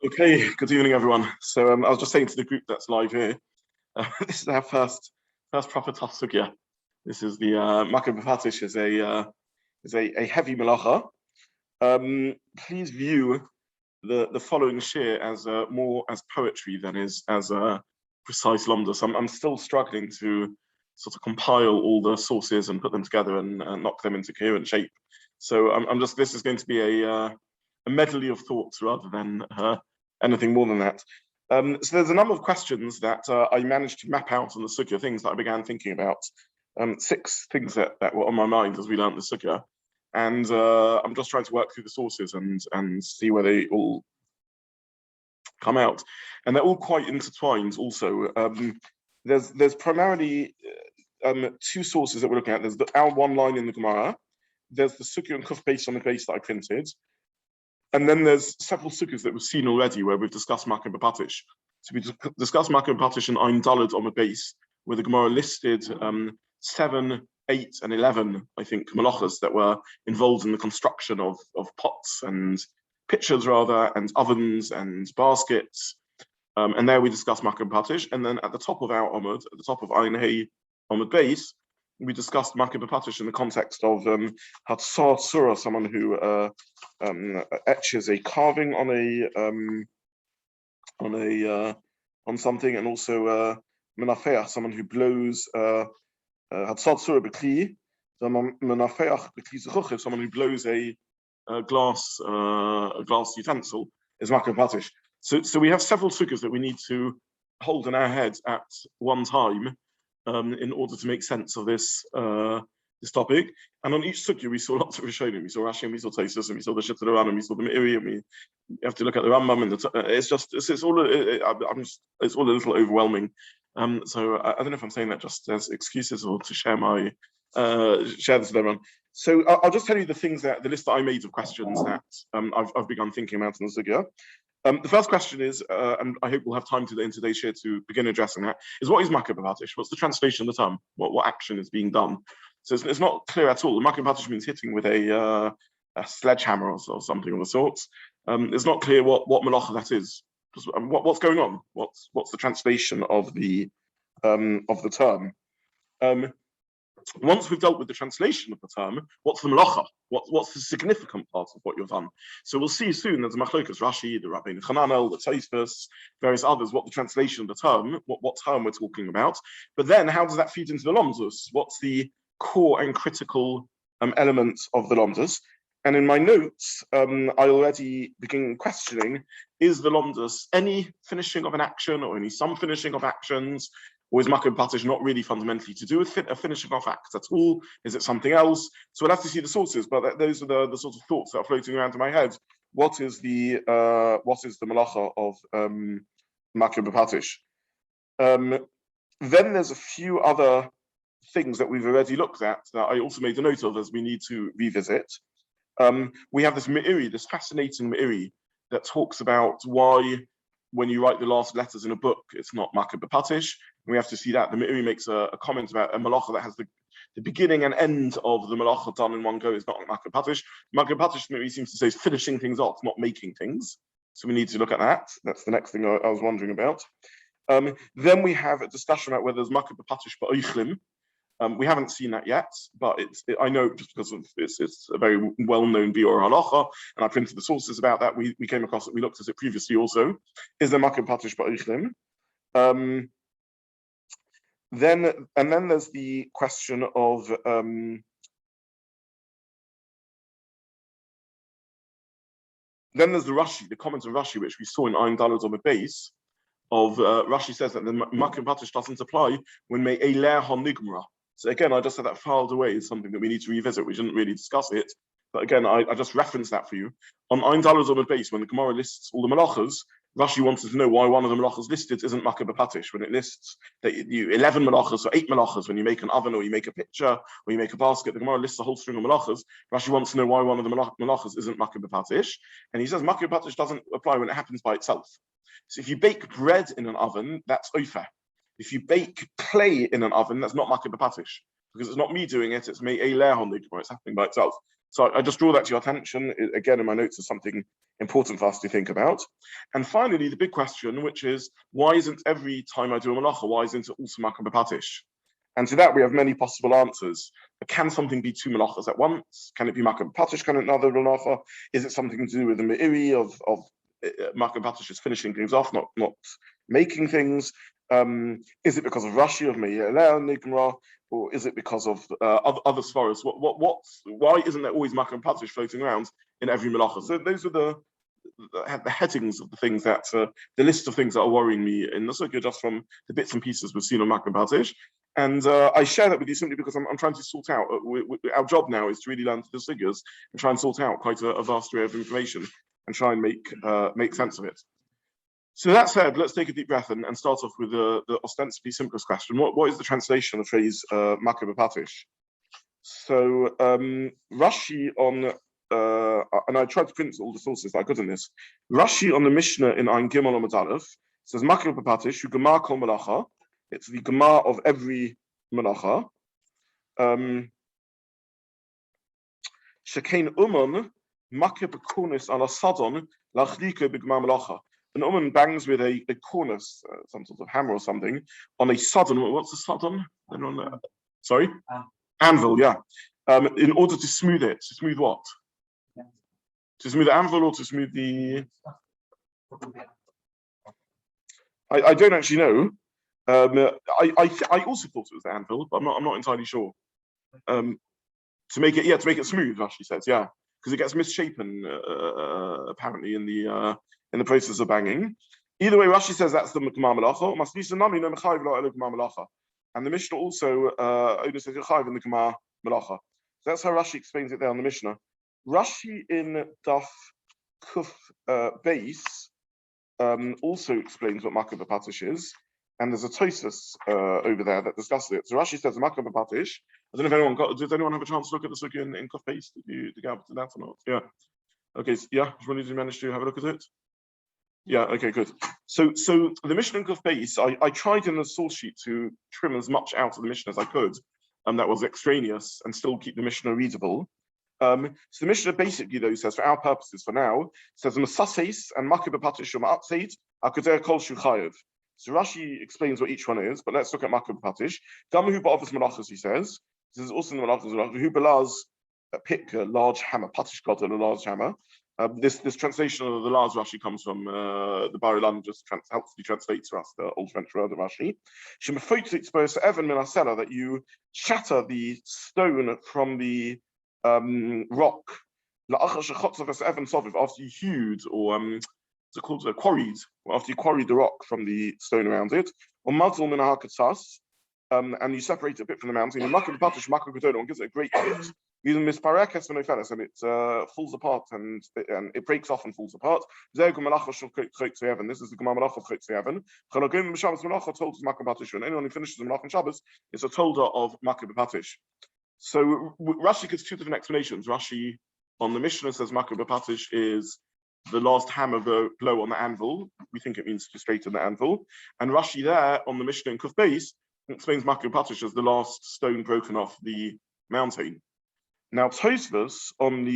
Okay, good evening, everyone. So I was just saying to the group that's live here, this is our first proper tough sugya. This is the Makkeh BePatish is a heavy melacha. Please view the following shir as more as poetry than is as a precise lomda. So I'm still struggling to sort of compile all the sources and put them together and knock them into coherent shape. So this is going to be a medley of thoughts rather than anything more than that. So there's a number of questions that I managed to map out on the sugya, things that I began thinking about. 6 things that were on my mind as we learned the sugya. And I'm just trying to work through the sources and see where they all come out. And they're all quite intertwined also. There's primarily 2 sources that we're looking at. There's our one line in the Gemara. There's the sugya and kuf base on the base that I printed. And then there's several sugyas that we've seen already where we've discussed Makkeh BePatish. So we discussed Makkeh BePatish and Ein Daled on the base, where the Gemara listed 7, 8, and 11, I think, melachos that were involved in the construction of pots and pitchers, rather, and ovens and baskets. And there we discussed Makkeh BePatish. And then at the top of our Omud, at the top of Ein Hey Omud base, we discussed Makkeh BePatish in the context of Hatzar Surah, someone who etches a carving on something, and also Menafeach, someone who blows Hatzar Surah B'kli, Menafeach B'kli Zechuchiv, someone who blows a glass utensil, is Makkeh BePatish. So we have several sugyas that we need to hold in our heads at one time. In order to make sense of this topic, and on each sugya we saw lots of Rishonim. We saw Rashi, and we saw Tosfos, and we saw the Shita Ran, and we saw the Meiri, and we have to look at the Rambam, and it's all a little overwhelming. So I don't know if I'm saying that just as excuses or to share this with everyone. So I'll just tell you the list that I made of questions that I've begun thinking about in the sugya. The first question is, and I hope we'll have time in today's share to begin addressing that, is what is Makkeh BePatish? What's the translation of the term? What action is being done? So it's not clear at all. Makkeh BePatish means hitting with a sledgehammer or something of the sorts. It's not clear what melacha that is. What's going on? What's the translation of the term? Once we've dealt with the translation of the term, what's the melacha? What's the significant part of what you've done? So we'll see soon as the Machlokas, Rashi, the Rabbi Chananel, the Tosfos, various others, what the translation of the term, what term we're talking about. But then how does that feed into the lomdus? What's the core and critical elements of the lomdus? And in my notes, I already begin questioning, is the lomdus any finishing of an action or some finishing of actions? Or is Makkeh BePatish not really fundamentally to do with a finishing off act at all? Is it something else? So we'll have to see the sources, but those are the sort of thoughts that are floating around in my head. What is the melacha of Makkeh BePatish? Then there's a few other things that we've already looked at that I also made a note of as we need to revisit. We have this Meiri, this fascinating Meiri that talks about why, when you write the last letters in a book, it's not Makkeh BePatish. We have to see that. The Meiri makes a comment about a melacha that has the beginning and end of the melacha done in one go is not Makkeh BePatish. Makkeh BePatish, Meiri seems to say, is finishing things off, not making things. So we need to look at that. That's the next thing I was wondering about. Then we have a discussion about whether there's Makkeh BePatish ba'oichlim. We haven't seen that yet, but I know just because of it's a very well-known Biur Halacha, and I printed the sources about that. We came across it. We looked at it previously also. Is there Makkeh BePatish ba'oichlim? Then there's the question of then there's the Rashi, the comment of Rashi, which we saw in Ein Daled on the base of Rashi says that the Makkeh BePatish doesn't apply when me'eler hanigmra. So again, I just said that filed away is something that we need to revisit. We didn't really discuss it, but again, I just referenced that for you. On Ein Daled on the base, when the Gemara lists all the melachos, Rashi wanted to know why one of the melachos listed isn't Makkeh BePatish, when it lists that you 11 melachos or 8 melachos when you make an oven or you make a pitcher or you make a basket. The Gemara lists a whole string of melachos. Rashi wants to know why one of the melachos isn't Makkeh BePatish, and he says Makkeh BePatish doesn't apply when it happens by itself. So if you bake bread in an oven, that's ofer. If you bake clay in an oven, that's not Makkeh BePatish, because it's not me doing it, it's me eler hanigmra, it's happening by itself. So I just draw that to your attention. Again, in my notes, is something important for us to think about. And finally, the big question, which is, why isn't every time I do a malacha, why isn't it also Makkeh BePatish? And to that, we have many possible answers. Can something be two malachas at once? Can it be Makkeh BePatish? Can it another malacha? Is it something to do with the me'iri of Makkeh BePatish is finishing things off, not making things? Is it because of Rashi of Me'ilel Nigmra, or is it because of other svaras? Why isn't there always Makkeh BePatish floating around in every malacha? So those are the headings of the things that the list of things that are worrying me in the sugya, just from the bits and pieces we've seen on Makkeh BePatish. And I share that with you simply because I'm trying to sort out. Our job now is to really learn the sugyas and try and sort out quite a vast array of information and try and make sense of it. So that said, let's take a deep breath and start off with the ostensibly simplest question. What is the translation of the phrase Makkeh BePatish? So Rashi on, and I tried to print all the sources that I could in this. Rashi on the Mishnah in Ein Gimel Amud Aleph says Makkeh BePatish, hu gemar kol malacha. It's the gemar of every malacha. Shekein uman Makkeh bekornis ala sadon lachlike b'gemar malacha. An uman bangs with a cornice, some sort of hammer or something, on a sodden. What's a sodden? Sorry? Anvil, yeah. In order to smooth it. To smooth what? Yeah. To smooth the anvil or to smooth the... I don't actually know. I also thought it was the anvil, but I'm not entirely sure. To make it smooth, Rashi says, yeah. Because it gets misshapen, apparently, in the process of banging. Either way, Rashi says that's the Gemar Malacha. And the Mishnah also only says Yechayiv in the Gemar Malacha. So that's how Rashi explains it there on the Mishnah. Rashi in Daf Kuf Beis also explains what Makkeh BePatish is. And there's a Tosfos over there that discusses it. So Rashi says Makkeh BePatish. I don't know if did anyone have a chance to look at the sugya in Kuf Beis? Did you get up to that or not? Yeah. Okay, so, yeah, did you manage to have a look at it? Yeah, okay, good. So the Mishnah in Kuf Beis, I tried in the source sheet to trim as much out of the Mishnah as I could, that was extraneous, and still keep the Mishnah readable. So the Mishnah basically, though, says, for our purposes for now, says Masechet and Makkeh BePatish Ma'atzeit Akadeh Kol Shuchayev. So Rashi explains what each one is, but let's look at Makkeh BePatish. Gamu Ba'avos Malachas, he says. This is also in the Malachas, who belaz pick a large hammer, Patish got a large hammer. This translation of the Lars Rashi comes from the Bar Ilan, just helpfully translates for us the Old French word of Rashi. That you shatter the stone from the rock. After you hewed or quarried, after you quarried the rock from the stone around it, and you separate it a bit from the mountain. Makkeh BePatish, Makkeh Gedolah, gives it a great hit. Even misparekes and it falls apart and it breaks off and falls apart. This is the Gemara Malacha of Chotzeyaven. Told us Makkeh BePatish. And anyone who finishes the Malacha on Shabbos is a tolda of Makkeh BePatish. So Rashi gives two different explanations. Rashi on the Mishnah says Makkeh BePatish is the last hammer blow on the anvil. We think it means to straighten the anvil. And Rashi there on the Mishnah in Kuf Beis explains Makkeh BePatish as the last stone broken off the mountain. Now Tosfos on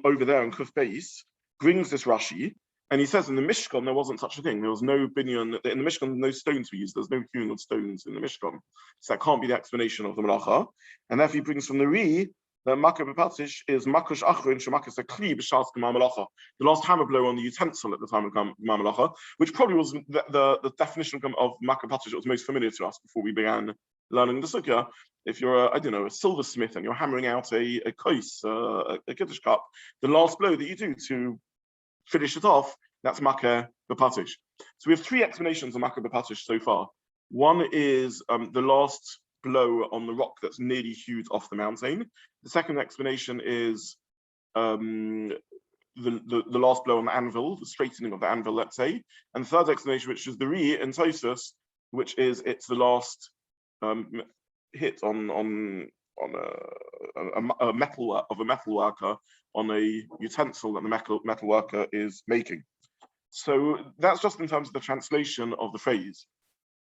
over there in Kuf Beis brings this Rashi, and he says in the Mishkan there wasn't such a thing. There was no binyan in the Mishkan. No stones were used. There's no hewing of stones in the Mishkan, so that can't be the explanation of the Malacha. And therefore he brings from the Ri that Makkeh BePatish is Makush Achrin Shemakas a Kli B'Shas Gemar Malacha, the last hammer blow on the utensil at the time of Gemar Malacha, which probably was the definition of Makkeh BePatish that was most familiar to us before we began learning the Sukkah. If you're a silversmith and you're hammering out a kos, a kiddush cup, the last blow that you do to finish it off, that's Makkeh BePatish. So we have three explanations of Makkeh BePatish so far. One is the last blow on the rock that's nearly hewed off the mountain. The second explanation is the last blow on the anvil, the straightening of the anvil, let's say. And the third explanation, which is the Ri in Tosfos, which is it's the last hit on a metal worker on a utensil that the metal worker is making. So that's just in terms of the translation of the phrase.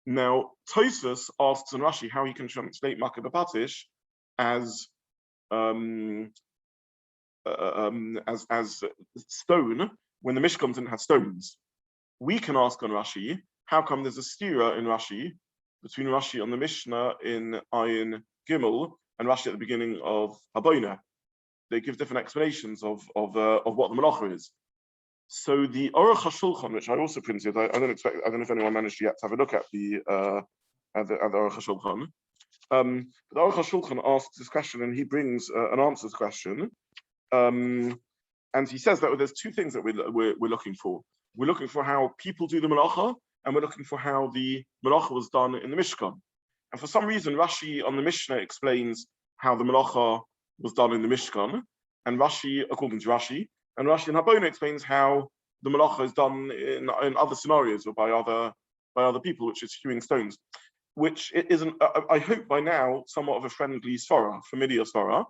Now, Tosfos asks on Rashi how he can translate Makkeh BePatish as stone when the Mishkan didn't have stones. We can ask on Rashi, how come there's a stira in Rashi between Rashi on the Mishnah in Ayin Gimel and Rashi at the beginning of Haboina? They give different explanations of what the Melacha is. So the Aruch HaShulchan, which I also printed, I don't know if anyone managed yet to have a look at the Aruch HaShulchan. The Aruch HaShulchan asks this question, and he brings an answer to the question. And he says that there's two things that we're looking for. We're looking for how people do the Melacha, and we're looking for how the Melacha was done in the Mishkan. And for some reason, Rashi on the Mishnah explains how the Melacha was done in the Mishkan, and Rashi, according to Rashi, and Rashi in Habona explains how the Melacha is done in other scenarios or by other people, which is hewing stones, which isn't, I hope by now, somewhat of a friendly svara, familiar svara,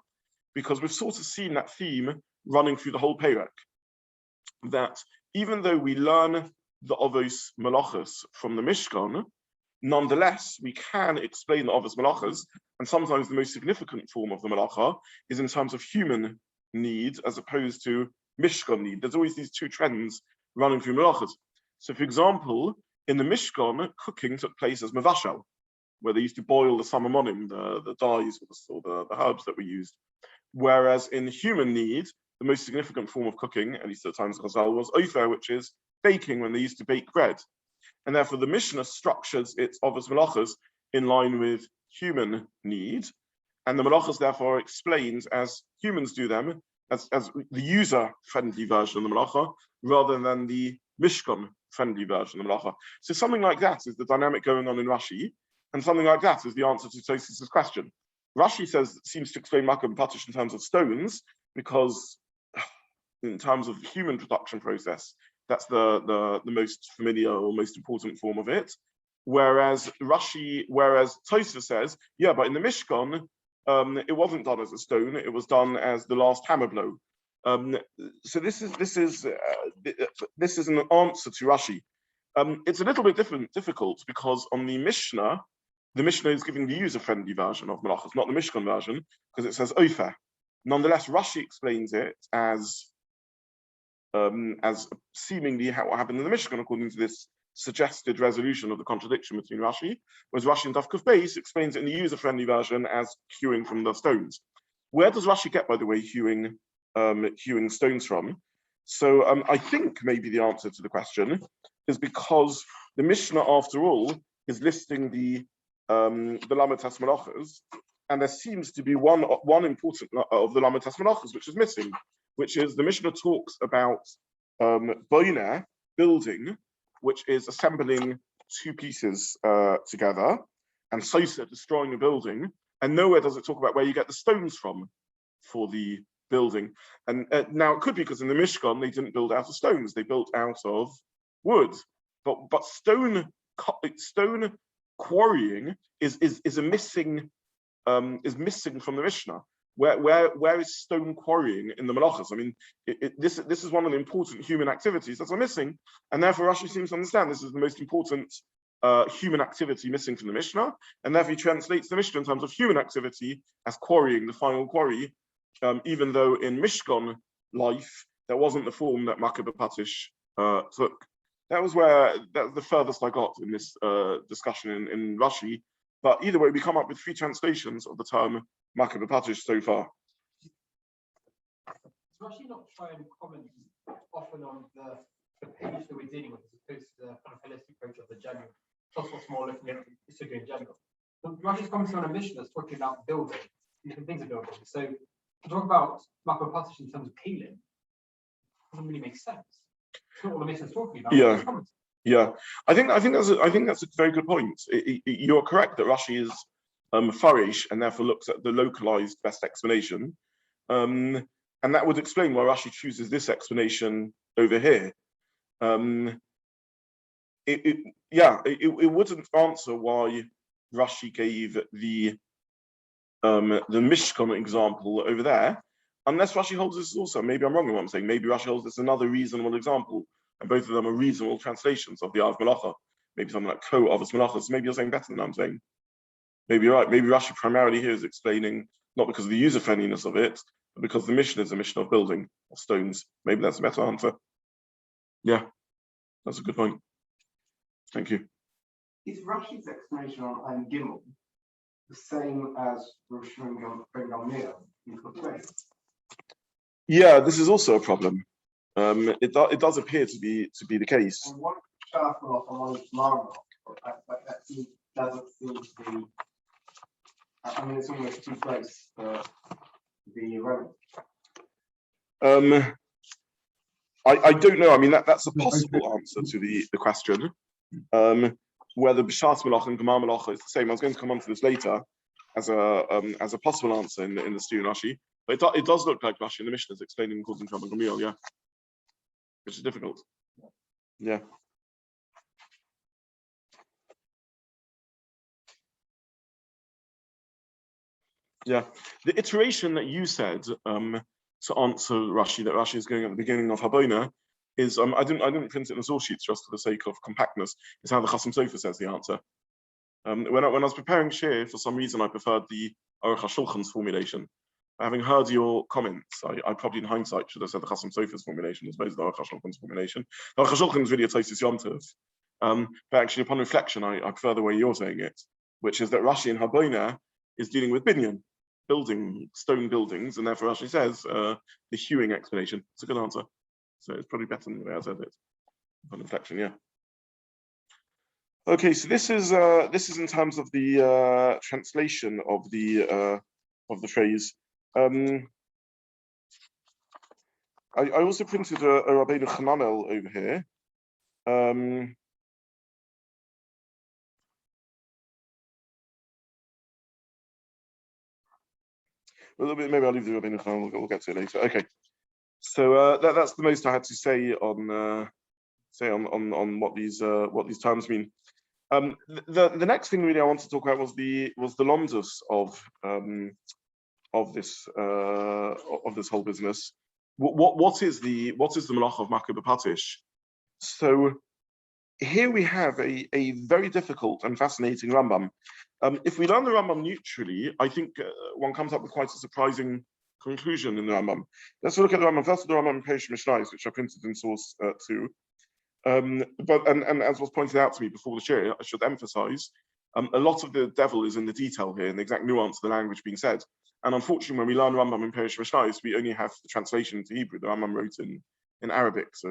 because we've sort of seen that theme running through the whole Perek, that even though we learn the Avos Melachos from the Mishkan, nonetheless, we can explain the Avos Melachos, and sometimes the most significant form of the Melacha is in terms of human need as opposed to Mishkan need. There's always these two trends running through Melachos. So, for example, in the Mishkan, cooking took place as Mavashal, where they used to boil the samamonim, the dyes or the herbs that were used. Whereas in human need, the most significant form of cooking, at least at the times of Chazal, was ofer, which is baking, when they used to bake bread. And therefore, the Mishnah structures its Avos Melachos in line with human need, and the Melachos therefore explains as humans do them, as the user-friendly version of the Melacha, rather than the Mishkan-friendly version of the Melacha. So something like that is the dynamic going on in Rashi, and something like that is the answer to Tosfos' question. Rashi seems to explain Makkeh BePatish in terms of stones, because in terms of the human production process, that's the most familiar or most important form of it. Whereas Tosfos says, yeah, but in the Mishkan, it wasn't done as a stone; it was done as the last hammer blow. So this is an answer to Rashi. It's a little bit difficult because on the Mishnah is giving the user-friendly version of Melachos, not the Mishkan version, because it says ofer. Nonetheless, Rashi explains it as seemingly what happened in the Mishkan, according to this suggested resolution of the contradiction between Rashi, whereas Rashi in Daf Kuf Beis explains it in the user-friendly version as hewing from the stones. Where does Rashi get, by the way, hewing stones from? So I think maybe the answer to the question is because the Mishnah, after all, is listing the Lamatas Melachos, and there seems to be one important of the Lamatas Melachos which is missing, which is the Mishnah talks about boiner, building, which is assembling two pieces together, and sosa, destroying the building, and nowhere does it talk about where you get the stones from for the building. And now it could be because in the Mishkan they didn't build out of stones; they built out of wood. But stone quarrying is missing from the Mishnah. Where is stone quarrying in the Melachos? I mean, this is one of the important human activities that's missing, and therefore Rashi seems to understand this is the most important human activity missing from the Mishnah, and therefore he translates the Mishnah in terms of human activity as quarrying, the final quarry, even though in Mishkan life there wasn't the form that Makkeh BePatish took. That was the furthest I got in this discussion in Rashi. But either way, we come up with three translations of the term Makkeh BePatish so far. Does Rashi not try and comment often on the page that we're dealing with, as opposed to the kind of holistic approach of the general? Tosfos more looking at the Sukkah in general. But Rashi's commenting on a Mishnah that's talking about building, different things of building. So to talk about Makkeh BePatish in terms of healing doesn't really make sense. It's not what the Mishnah's talking about. Yeah, I think that's a very good point. You're correct that Rashi is farish and therefore looks at the localized best explanation, and that would explain why Rashi chooses this explanation over here. It wouldn't answer why Rashi gave the Mishkan example over there, unless Rashi holds this also. Maybe I'm wrong in what I'm saying. Maybe Rashi holds this another reasonable example, and both of them are reasonable translations of the Av Melacha. maybe something like ko avos melachos. Maybe you're saying better than I'm saying. Maybe you're right. Maybe Rashi primarily here is explaining not because of the user friendliness of it, but because the mission is a mission of building of stones. Maybe that's a better answer. Yeah, that's a good point. Thank you. Is Rashi's explanation on Gimel the same as Rosh Ben Gamliel in Chutz? Yeah, this is also a problem. It does appear to be the case. And one Shafal and one Marmot, but that doesn't seem to be. I mean, it's almost too close to be relevant. I don't know. I mean, that's a possible answer to the question. Whether B'Shas Malach and Gemar Malach is the same. I was going to come on to this later as a possible answer in the student Rashi. But it does look like Rashi in the Mishnah is explaining according to Rabbi Gamliel, yeah. Which is difficult. Yeah. Yeah. The iteration that you said to answer Rashi, that Rashi is going at the beginning of Habona, is I didn't print it in the source sheets just for the sake of compactness. Is how the Chasam Sofer says the answer. When I was preparing Shiur, for some reason I preferred the Aruch HaShulchan's formulation. Having heard your comments, I probably in hindsight should have said the Chasam Sofer's formulation as opposed to the Aruch HaShulchan's formulation. The Aruch HaShulchan is really a Tosis Yom Tov. But actually, upon reflection, I prefer the way you're saying it, which is that Rashi in Habona is dealing with binyan, building stone buildings, and therefore Rashi says the hewing explanation. It's a good answer. So it's probably better than the way I said it. On reflection, yeah. Okay, so this is in terms of the translation of the phrase. I also printed a Rabbeinu Chananel over here. A little bit. Maybe I'll leave the Rabbeinu Chananel. We'll get to it later. Okay. So that's the most I had to say on what these terms mean. The next thing really I want to talk about was the lomdus of this whole business. What is the melachot of Makkeh BePatish? So here we have a very difficult and fascinating Rambam. If we learn the Rambam neutrally, I think one comes up with quite a surprising conclusion in the Rambam. Let's look at the Rambam. First, the Rambam in Peish Mishnayos, which I printed in source 2. But as was pointed out to me before the Shiur, I should emphasize a lot of the devil is in the detail here, in the exact nuance of the language being said. And unfortunately, when we learn Rambam in Peish Mishnayos, we only have the translation into Hebrew. The Rambam wrote in Arabic, so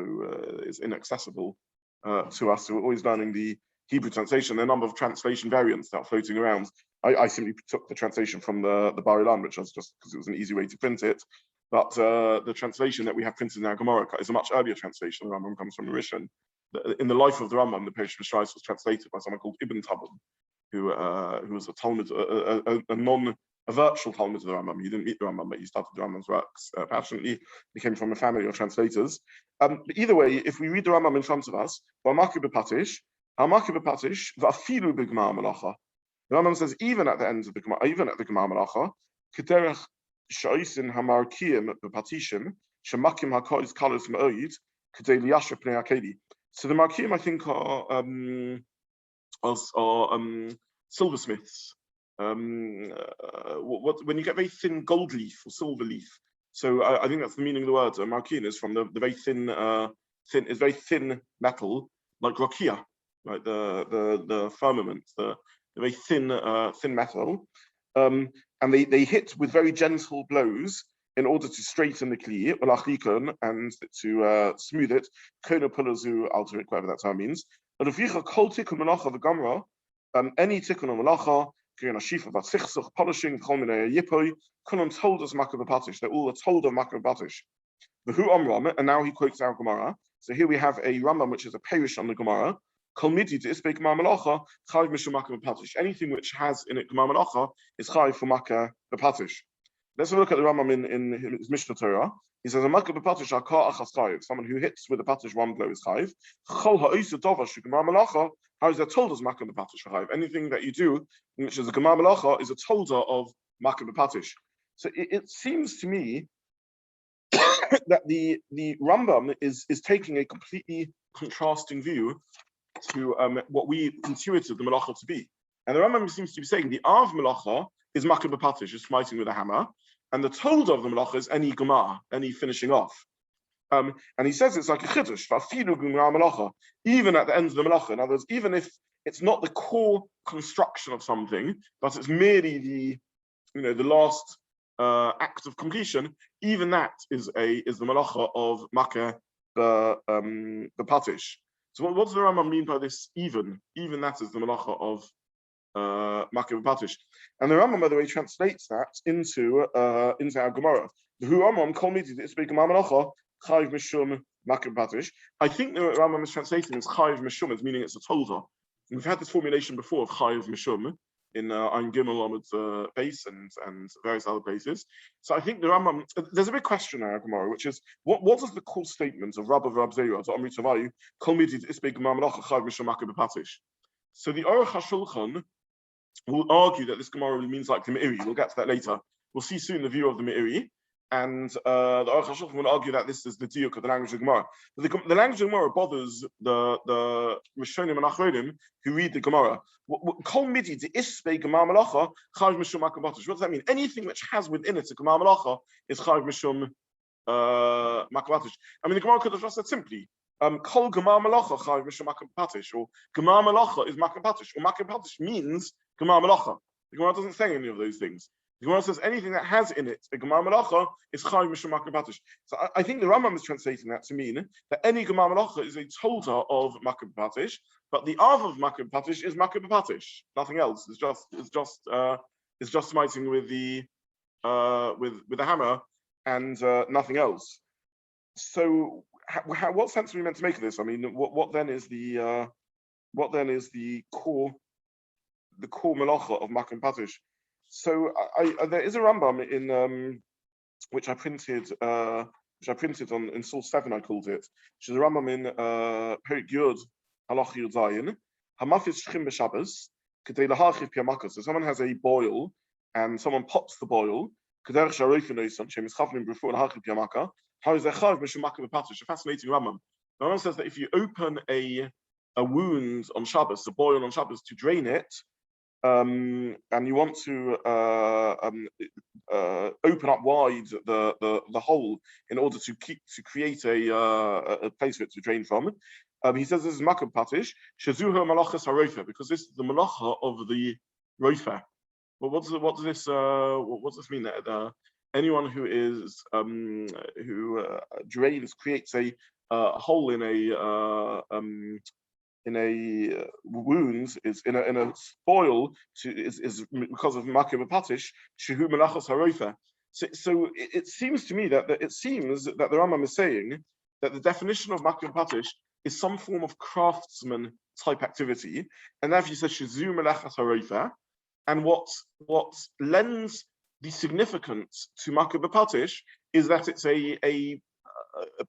it's inaccessible to us. So we're always learning the Hebrew translation. There are a number of translation variants that are floating around. I simply took the translation from the Bar Ilan, which was just because it was an easy way to print it. But the translation that we have printed in our Gemara is a much earlier translation. The Rambam comes from a Rishon. In the life of the Rambam, the Peish Mishnayos was translated by someone called Ibn Tabun, who was a Talmud, a virtual Talmud of the Rambam. He didn't meet the Rambam, but he started the Rambam's works passionately. He came from a family of translators. But either way, if we read the Rambam in front of us, Makkeh BePatish, v'afilu b'Gemar Malacha. The Rambam says even at the end of the Gemara, even at the Gemar Malacha, k'derech sha'osin hamarkiyim b'patishim shemakim hakois kalos ma'oid k'dei liyasher pnei hakeli. So the markiyim, I think, are silversmiths. When you get very thin gold leaf or silver leaf. So I think that's the meaning of the word. Markiyin is from the very thin, is very thin metal, like rakia, like the firmament, the very thin metal, and they hit with very gentle blows in order to straighten the kli, and to smooth it. Kono pulazu alter it, whatever that term means. But if you kol tikkun melacha v'gamra, any tikkun or melacha, polishing, yipoy, Kunon told us Makkeh BePatish. They're all told of Makkeh BePatish. V'hu Amram, and now he quotes our Gemara. So here we have a Rambam which is a parish on the Gemara. Kol midi to isbei Gemar Malacha, chayv mishum Makkeh BePatish. Anything which has in it Gemar Malacha is chayv for Makkeh BePatish. Let's have a look at the Rambam in his Mishnah Torah. He says, a Makkeh BePatish akar achas chayv. Someone who hits with a patish one blow is chayv. Chol ha'isa dova shu Gemar Malacha. How is that told as Makkeh BePatish chayv? Anything that you do, which is a Gemar Malacha, is a tolda of Makkeh BePatish. So it seems to me that the Rambam is taking a completely contrasting view what we intuited the melacha to be. And the Rambam seems to be saying the Av melacha is Makkeh BePatish, is smiting with a hammer, and the told of the melacha is any gemar, any finishing off. And he says it's like a chiddush, even at the end of the melacha. In other words, even if it's not the core construction of something, but it's merely the last act of completion, even that is the melacha of Makkeh BePatish. So what does the Rambam mean by this? Even that is the melacha of Makkeh BePatish. And the Rambam, by the way, translates that into our Gemara. The Rambam kol midi d'isbei gemar melacha chayiv mishum Makkeh BePatish. I think the Rambam is translating as chayiv mishum, as meaning it's a tolda. We've had this formulation before of chayiv mishum in Ein Gimel Amud base and various other places. So I think the Rambam, there's a big question in our Gemara, which is what is the core statement of Rabbi Zobin to Amrit Tavayu kol midi d'isbei gemar melacha chayiv mishum Makkeh BePatish? So the Aruch HaShulchan will argue that this Gemara really means like the Meiri. We'll get to that later. We'll see soon the view of the Meiri. And the Aruch HaShulchan will argue that this is the diuk of the language of Gemara. But the language of Gemara bothers the Rishonim and Achronim who read the Gemara. Kol midi d'isbei gemar melacha chayiv mishum Makkeh BePatish. What does that mean? Anything which has within it a gemar melacha is chayiv mishum Makkeh BePatish. I mean, the Gemara could have just said simply, Kol gemar melacha chayiv mishum Makkeh BePatish, or gemar melacha is Makkeh BePatish, or Makkeh BePatish means gemar melacha. The Gemara doesn't say any of those things. The Gemara says anything that has in it a gemar melacha is chayiv mishum Makkeh BePatish. So I think the Rambam is translating that to mean that any gemar melacha is a tolda of Makkeh BePatish, but the av of Makkeh BePatish is Makkeh BePatish. Nothing else. It's just smiting with the hammer and nothing else. So what sense are we meant to make of this? I mean, what then is the core melacha of Makkeh BePatish? So there is a Rambam in which I printed on in Source 7, I called it, which is a Rambam in Perik Yud Halacha Yud Zayin. Hamafis shchim b'Shabbos k'dei laharchiv pi'amakos. So someone has a boil and someone pops the boil. K'derech sharoifen oisan she'em ischavnim b'refuah laharchiv pi'amaka. How is there chayiv mishum Makkeh BePatish? A fascinating Rambam. The Rambam says that if you open a wound on Shabbos, a boil on Shabbos, to drain it, and you want to open up wide the hole in order to create a place for it to drain from. He says this is Makkeh BePatish, shezuha malachas harofa, because this is the malacha of the rofa. Well, what does this mean? That anyone who is drains, creates a hole in a wound, is in a spoil, is because of Makkeh BePatish, shehu malachas harofa. So it seems to me that the Rambam is saying that the definition of Makkeh BePatish is some form of craftsman type activity, and therefore he says shezu malachas harofa. And what lends the significance to Makkeh BePatish is that it's a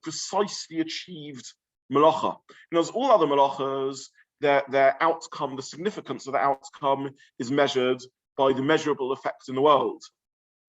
precisely achieved melacha. As all other melachas, their outcome, the significance of the outcome, is measured by the measurable effect in the world.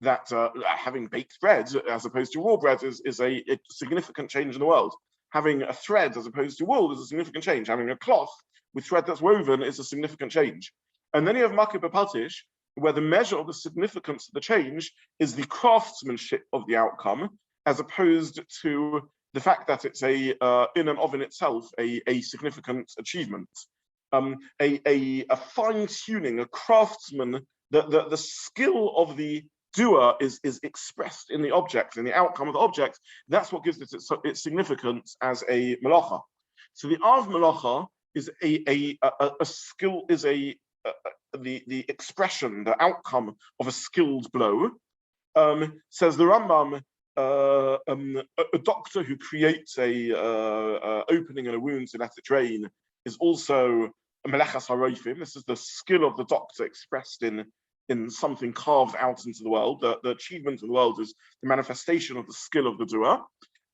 That having baked bread as opposed to raw bread is a significant change in the world. Having a thread as opposed to wool is a significant change. Having a cloth with thread that's woven is a significant change. And then you have Makkeh BePatish, where the measure of the significance of the change is the craftsmanship of the outcome, as opposed to the fact that it's in and of in itself a significant achievement. A fine-tuning, a craftsman, the skill of the doer is expressed in the object, in the outcome of the object. That's what gives it its significance as a melacha. So the Av melacha is a skill, is the expression, the outcome of a skilled blow. Says the Rambam, a doctor who creates a opening in a wound to let it drain is also a melachas harofim. This is the skill of the doctor expressed in something carved out into the world. The achievement of the world is the manifestation of the skill of the doer.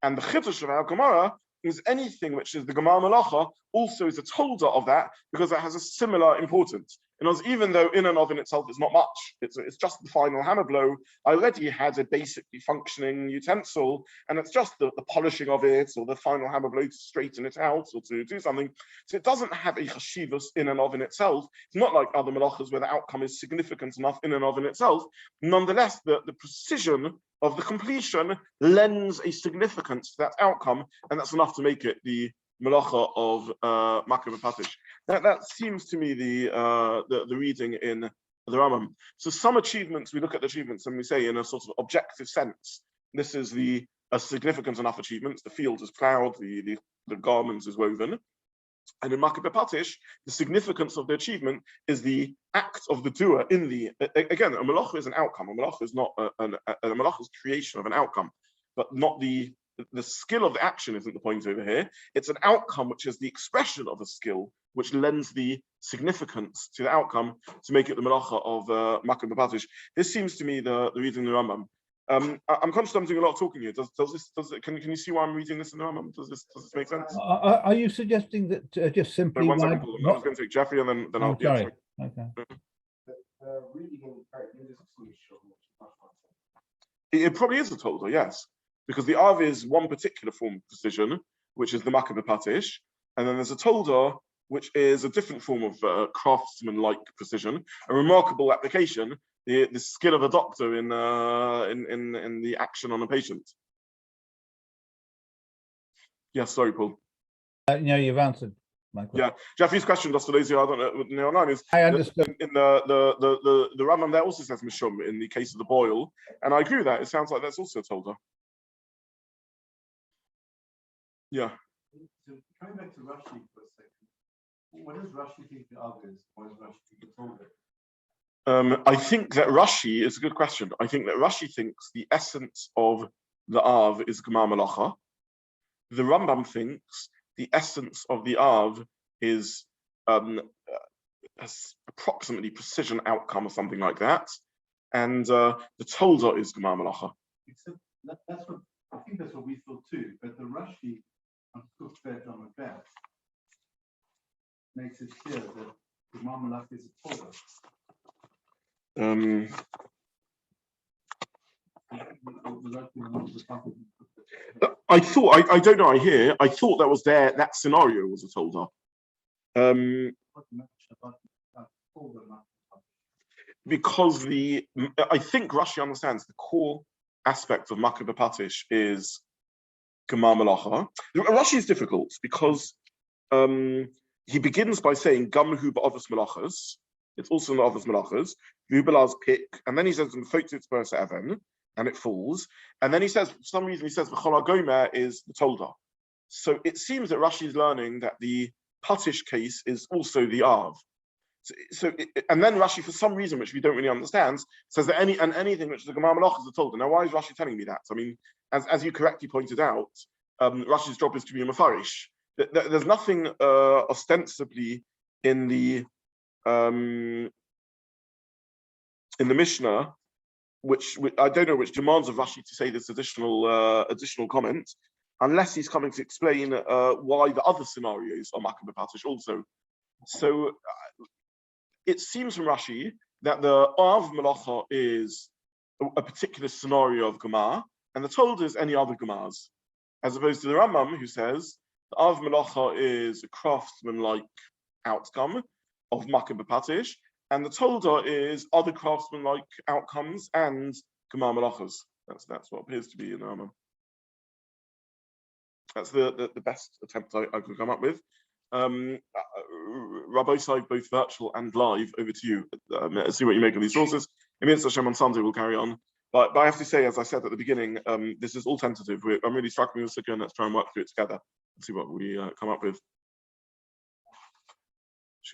And the chiddush of our Gemara is anything which is the gemar melacha also is a tolda of that, because it has a similar importance. In other words, even though in and of in itself is not much, it's just the final hammer blow. I already had a basically functioning utensil, and it's just the polishing of it or the final hammer blow to straighten it out or to do something. So it doesn't have a chashivus in and of in itself. It's not like other melachos where the outcome is significant enough in and of in itself. Nonetheless, the precision of the completion lends a significance to that outcome, and that's enough to make it the melacha of Makkeh BePatish. That seems to me the reading in the Rambam. So some achievements, we look at the achievements and we say in a sort of objective sense, this is a significant enough achievement. The field is plowed, the garment is woven. And in Makkeh BePatish, the significance of the achievement is the act of the doer in the, again, a melacha is an outcome. A melacha is not a melacha is creation of an outcome, but not the skill of the action isn't the point over here. It's an outcome which is the expression of a skill, which lends the significance to the outcome to make it the melacha of Makkeh BePatish. This seems to me the reading in the Rambam. I'm conscious I'm doing a lot of talking here. Can you see why I'm reading this in the Rambam? Does this make sense? Are you suggesting that just simply? Wait, 1 second, Paul. I was going to take Jeffrey and then I'll. Sorry. Yeah, okay. Reading in character is It probably is a tolda, yes, because the Av is one particular form of precision, which is the Makkeh BePatish, and then there's a tolda, which is a different form of craftsman-like precision, a remarkable application, the skill of a doctor in the action on a patient. Yes, sorry, Paul. You've answered my question. Yeah, Jeffrey's question, just for those who I don't know online, is I understood. in the Rambam there also says mishum in the case of the boil, and I agree with that. It sounds like that's also a tolda. Yeah. So coming back to Rashi for a second, what does Rashi think the Av is? What does Rashi think the Tolda? I think that Rashi is a good question. I think that Rashi thinks the essence of the Av is Gemar Melacha. The Rambam thinks the essence of the Av is approximately precision outcome or something like that, and the Tolda is Gemar Melacha. Except that's what I think that's what we thought too. But the Rashi on Kufbet on Macbeth makes it clear that the Marmalak is a Tolda. I thought I don't know. I thought that was that scenario was a tolda. Because I think Rashi understands the core aspect of Makkeh BePatish is Gemar Melacha. Rashi is difficult because he begins by saying Gamhu ba'avos melachos. It's also in the others melachos. V'ubalaz pick, and then he says Evan, and it falls. And then he says, for some reason, he says V'chol HaGomer is the tolda. So it seems that Rashi is learning that the Patish case is also the Av. And then Rashi, for some reason which we don't really understand, says that anything which is a Gemar Melach is a tolda. Now, why is Rashi telling me that? I mean, as you correctly pointed out, Rashi's job is to be a mafarish. There's nothing ostensibly in the Mishnah, which I don't know, which demands of Rashi to say this additional comment, unless he's coming to explain why the other scenarios are Makkeh BePatish also. So it seems from Rashi that the Av Melacha is a particular scenario of Gemar, and the Tolda is any other Gemars, as opposed to the Rambam, who says the Av Melacha is a craftsman-like outcome of Makkeh BePatish, and the Tolda is other craftsman-like outcomes and Gemar Melachas. That's what appears to be in the Rambam. That's the best attempt I could come up with. Rabbizobin, both virtual and live, over to you. Let's see what you make of these sources. Emir Hashem on Sunday, we'll carry on. But I have to say, as I said at the beginning, this is all tentative. I'm really struggling with Sukkah, and let's try and work through it together and see what we come up with.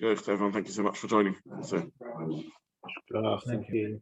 Everyone, thank you so much for joining. Thank you.